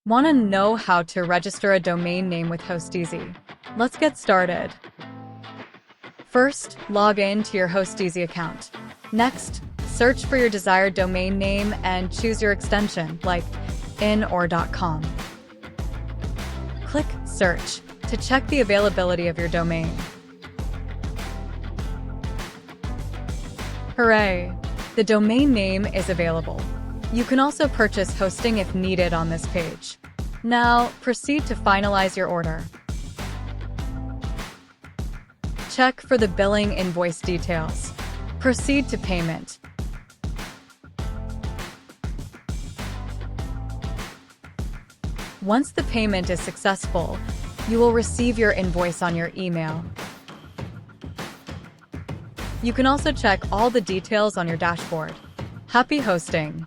Want to know how to register a domain name with HostEasy? Let's get started. First, log in to your HostEasy account. Next, search for your desired domain name and choose your extension, like in or .com. Click Search to check the availability of your domain. Hooray! The domain name is available. You can also purchase hosting if needed on this page. Now, proceed to finalize your order. Check for the billing invoice details. Proceed to payment. Once the payment is successful, you will receive your invoice on your email. You can also check all the details on your dashboard. Happy hosting!